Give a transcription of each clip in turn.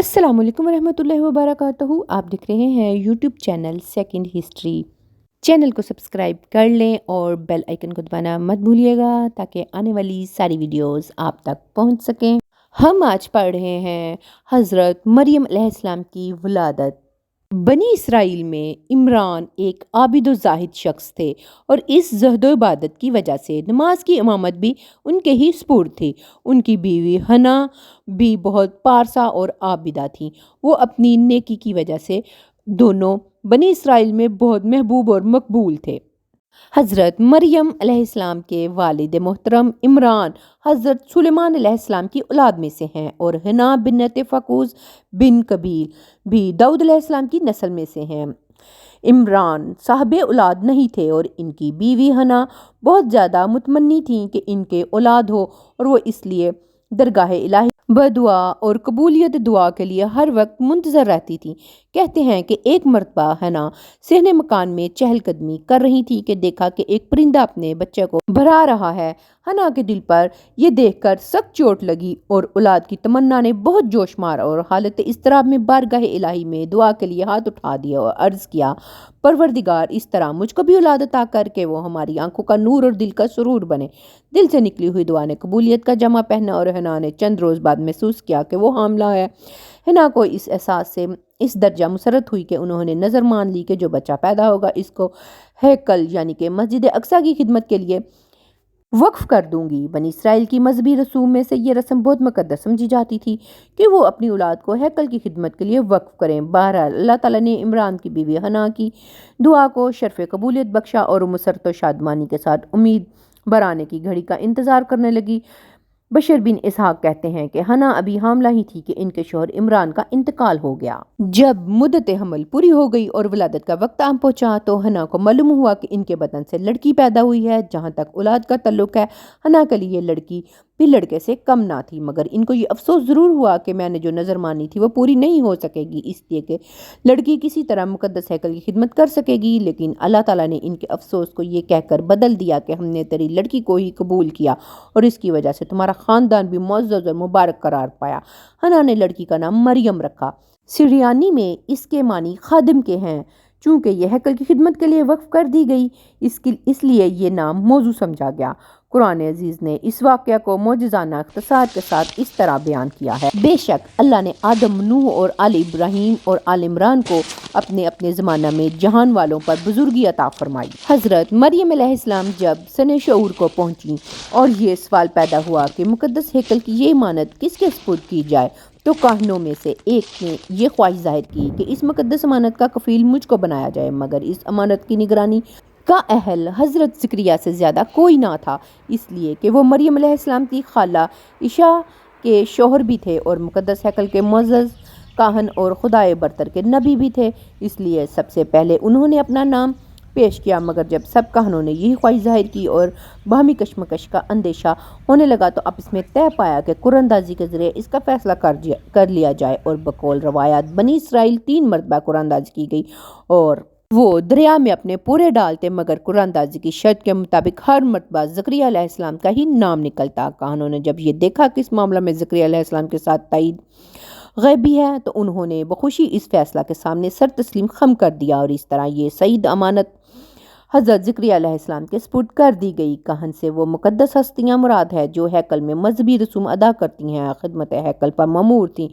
السلام علیکم ورحمۃ اللہ وبرکاتہ۔ آپ دیکھ رہے ہیں YouTube channel second history. Channel کو سبسکرائب کر لیں اور بیل آئیکن کو دبانا مت بھولیے گا تاکہ آنے والی ساری ویڈیوز آپ تک پہنچ سکیں۔ ہم آج پڑھ رہے ہیں حضرت مریم علیہ السلام کی ولادت۔ بنی اسرائیل میں عمران ایک عابد و زاہد شخص تھے اور اس زہد و عبادت کی وجہ سے نماز کی امامت بھی ان کے ہی سپرد تھی۔ ان کی بیوی حنا بھی بہت پارسا اور عابدہ تھیں۔ وہ اپنی نیکی کی وجہ سے دونوں بنی اسرائیل میں بہت محبوب اور مقبول تھے۔ حضرت مریم علیہ السلام کے والد محترم عمران حضرت سلیمان علیہ السلام کی اولاد میں سے ہیں اور حنا بنت فقوس بن قبیل بھی داؤد علیہ السلام کی نسل میں سے ہیں۔ عمران صاحب اولاد نہیں تھے اور ان کی بیوی حنا بہت زیادہ متمنی تھیں کہ ان کے اولاد ہو اور وہ اس لیے درگاہ الہی بدعا اور قبولیت دعا کے لیے ہر وقت منتظر رہتی تھی۔ کہتے ہیں کہ ایک مرتبہ حنا صحن مکان میں چہل قدمی کر رہی تھی کہ دیکھا کہ ایک پرندہ اپنے بچے کو بھرا رہا ہے۔ حنا کے دل پر یہ دیکھ کر سخت چوٹ لگی اور اولاد کی تمنا نے بہت جوش مارا اور حالت اضطراب میں بارگاہ الہی میں دعا کے لیے ہاتھ اٹھا دیا اور عرض کیا، پروردگار اس طرح مجھ کو بھی اولاد عطا کر کے وہ ہماری آنکھوں کا نور اور دل کا سرور بنے۔ دل سے نکلی ہوئی دعا نے قبولیت کا جمع پہنا اور حنا نے چند روز بعد محسوس کیا کہ وہ حاملہ ہے۔ حنا کو اس احساس سے اس درجہ مسرت ہوئی کہ انہوں نے نظر مان لی کہ جو بچہ پیدا ہوگا اس کو ہیکل یعنی کہ مسجد اقصیٰ کی خدمت کے لیے وقف کر دوں گی۔ بنی اسرائیل کی مذہبی رسوم میں سے یہ رسم بہت مقدس سمجھی جاتی تھی کہ وہ اپنی اولاد کو ہیکل کی خدمت کے لیے وقف کریں۔ بہرحال اللہ تعالیٰ نے عمران کی بیوی حنا کی دعا کو شرف قبولیت بخشا اور مسرت و شادمانی کے ساتھ امید برانے کی گھڑی کا انتظار کرنے لگی۔ بشر بن اسحاق کہتے ہیں کہ حنا ابھی حاملہ ہی تھی کہ ان کے شوہر عمران کا انتقال ہو گیا۔ جب مدت حمل پوری ہو گئی اور ولادت کا وقت آن پہنچا تو حنا کو معلوم ہوا کہ ان کے بدن سے لڑکی پیدا ہوئی ہے۔ جہاں تک اولاد کا تعلق ہے، حنا کے لیے لڑکی بھی لڑکے سے کم نہ تھی، مگر ان کو یہ افسوس ضرور ہوا کہ میں نے جو نظر مانی تھی وہ پوری نہیں ہو سکے گی، اس لیے کہ لڑکی کسی طرح مقدس ہیکل کی خدمت کر سکے گی۔ لیکن اللہ تعالیٰ نے ان کے افسوس کو یہ کہہ کر بدل دیا کہ ہم نے تیری لڑکی کو ہی قبول کیا اور اس کی وجہ سے تمہارا خاندان بھی معزز اور مبارک قرار پایا۔ حنا نے لڑکی کا نام مریم رکھا۔ سریانی میں اس کے معنی خادم کے ہیں۔ چونکہ یہ ہیکل کی خدمت کے لیے وقف کر دی گئی اس لیے یہ نام موضوع سمجھا گیا۔ قرآن عزیز نے اس واقعہ کو معجزانہ اختصار کے ساتھ اس طرح بیان کیا ہے: بے شک اللہ نے آدم، نوح اور آل ابراہیم اور آل عمران کو اپنے اپنے زمانہ میں جہان والوں پر بزرگی عطا فرمائی۔ حضرت مریم علیہ السلام جب سن شعور کو پہنچی اور یہ سوال پیدا ہوا کہ مقدس ہیکل کی یہ امانت کس کے سپرد کی جائے، تو کاہنوں میں سے ایک نے یہ خواہش ظاہر کی کہ اس مقدس امانت کا کفیل مجھ کو بنایا جائے، مگر اس امانت کی نگرانی کا اہل حضرت زکریا سے زیادہ کوئی نہ تھا، اس لیے کہ وہ مریم علیہ السلام کی خالہ عائشہ کے شوہر بھی تھے اور مقدس ہیکل کے معزز کاہن اور خدائے برتر کے نبی بھی تھے۔ اس لیے سب سے پہلے انہوں نے اپنا نام پیش کیا، مگر جب سب کاہنوں نے یہی خواہش ظاہر کی اور باہمی کشمکش کا اندیشہ ہونے لگا تو آپس میں طے پایا کہ قرآن اندازی کے ذریعے اس کا فیصلہ کر لیا جائے، اور بقول روایات بنی اسرائیل 3 مرتبہ قرآن اندازی کی گئی اور وہ دریا میں اپنے پورے ڈالتے، مگر قرآن اندازی کی شرط کے مطابق ہر مرتبہ زکریا علیہ السلام کا ہی نام نکلتا۔ کاہنوں نے جب یہ دیکھا کہ اس معاملہ میں زکریا علیہ السلام کے ساتھ تائید غیبی ہے تو انہوں نے بخوشی اس فیصلہ کے سامنے سر تسلیم خم کر دیا، اور اس طرح یہ سعید امانت حضرت زکریا علیہ السلام کے سپرد کر دی گئی۔ کاہن سے وہ مقدس ہستیاں مراد ہے جو ہیکل میں مذہبی رسوم ادا کرتی ہیں، خدمت ہیکل پر مامور تھیں۔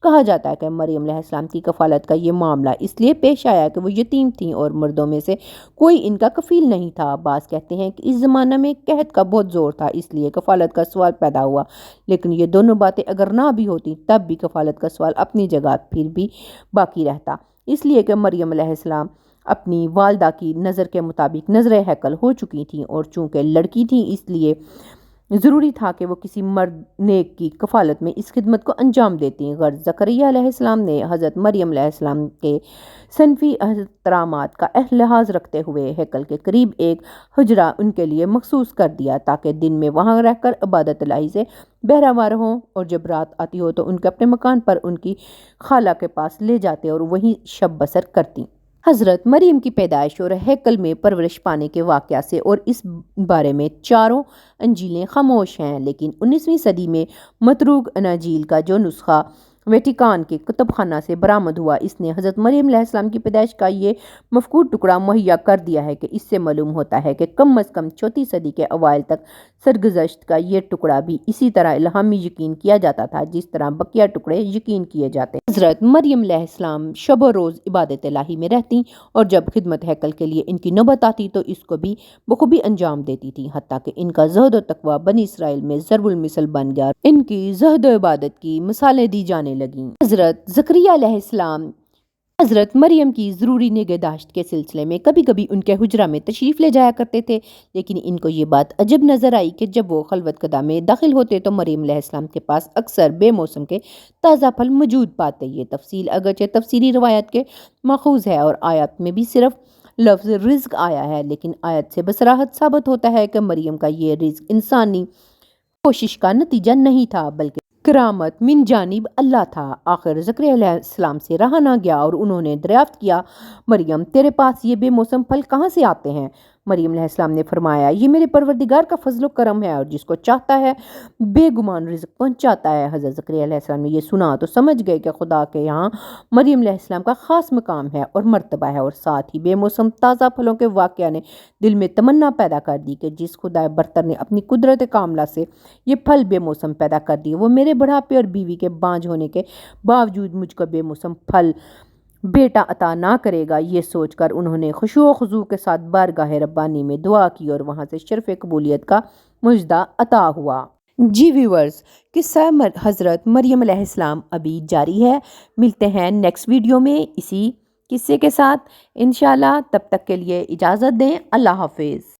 کہا جاتا ہے کہ مریم علیہ السلام کی کفالت کا یہ معاملہ اس لیے پیش آیا کہ وہ یتیم تھیں اور مردوں میں سے کوئی ان کا کفیل نہیں تھا۔ بعض کہتے ہیں کہ اس زمانہ میں قحط کا بہت زور تھا، اس لیے کفالت کا سوال پیدا ہوا، لیکن یہ دونوں باتیں اگر نہ بھی ہوتی تب بھی کفالت کا سوال اپنی جگہ پھر بھی باقی رہتا، اس لیے کہ مریم علیہ السلام اپنی والدہ کی نظر کے مطابق نظر ہیکل ہو چکی تھیں، اور چونکہ لڑکی تھیں اس لیے ضروری تھا کہ وہ کسی مرد نیک کی کفالت میں اس خدمت کو انجام دیتی۔ غرض زکریا علیہ السلام نے حضرت مریم علیہ السلام کے صنفی احترامات کا لحاظ رکھتے ہوئے ہیکل کے قریب ایک حجرہ ان کے لیے مخصوص کر دیا تاکہ دن میں وہاں رہ کر عبادت الہی سے بہرہ ہوں، اور جب رات آتی ہو تو ان کے اپنے مکان پر ان کی خالہ کے پاس لے جاتے اور وہیں شب بسر کرتی۔ حضرت مریم کی پیدائش اور ہیکل میں پرورش پانے کے واقعہ سے اور اس بارے میں چاروں انجیلیں خاموش ہیں، لیکن 19ویں صدی میں متروک اناجیل کا جو نسخہ ویٹیکان کے کتب خانہ سے برآمد ہوا۔ اس نے حضرت مریم علیہ السلام کی پیدائش کا یہ مفقود ٹکڑا مہیا کر دیا ہے کہ اس سے معلوم ہوتا ہے کہ کم از کم 4 صدی کے اوائل تک سرگزشت کا یہ ٹکڑا بھی اسی طرح الہامی یقین کیا جاتا تھا جس طرح بقیہ ٹکڑے یقین کیے جاتے ہیں۔ حضرت مریم علیہ السلام شب و روز عبادت الہی میں رہتی اور جب خدمت ہیکل کے لیے ان کی نوبت آتی تو اس کو بھی بخوبی انجام دیتی تھی، حتیٰ کہ ان کا زہد و تقوی بنی اسرائیل میں ضرب المثل بن گیا، ان کی زہد و عبادت کی مثالیں دی جانے لگیں۔ حضرت زکریہ علیہ السلام حضرت مریم کی ضروری نگہداشت کے سلسلے میں کبھی کبھی ان کے حجرہ میں تشریف لے جایا کرتے تھے، لیکن ان کو یہ بات عجب نظر آئی کہ جب وہ خلوت قدہ میں داخل ہوتے تو مریم علیہ السلام کے پاس اکثر بے موسم کے تازہ پھل موجود پاتے۔ یہ تفصیل اگرچہ تفسیری روایت کے ماخوذ ہے اور آیات میں بھی صرف لفظ رزق آیا ہے، لیکن آیت سے بصراحت ثابت ہوتا ہے کہ مریم کا یہ رزق انسانی کوشش کا نتیجہ نہیں تھا بلکہ کرامت من جانب اللہ تھا۔ آخر زکریا علیہ السلام سے رہا نہ گیا اور انہوں نے دریافت کیا، مریم تیرے پاس یہ بے موسم پھل کہاں سے آتے ہیں؟ مریم علیہ السلام نے فرمایا، یہ میرے پروردگار کا فضل و کرم ہے اور جس کو چاہتا ہے بے گمان رزق پہنچاتا ہے۔ حضرت زکریا علیہ السلام نے یہ سنا تو سمجھ گئے کہ خدا کے یہاں مریم علیہ السلام کا خاص مقام ہے اور مرتبہ ہے، اور ساتھ ہی بے موسم تازہ پھلوں کے واقعہ نے دل میں تمنا پیدا کر دی کہ جس خدا برتر نے اپنی قدرت کاملہ سے یہ پھل بے موسم پیدا کر دیے، وہ میرے بڑھاپے اور بیوی کے بانجھ ہونے کے باوجود مجھ کو بے موسم پھل بیٹا عطا نہ کرے گا۔ یہ سوچ کر انہوں نے خشوع و خضوع کے ساتھ بارگاہ ربانی میں دعا کی اور وہاں سے شرف قبولیت کا مژدہ عطا ہوا۔ جی ویورز، قصہ حضرت مریم علیہ السلام ابھی جاری ہے۔ ملتے ہیں نیکسٹ ویڈیو میں اسی قصے کے ساتھ انشاءاللہ۔ تب تک کے لیے اجازت دیں، اللہ حافظ۔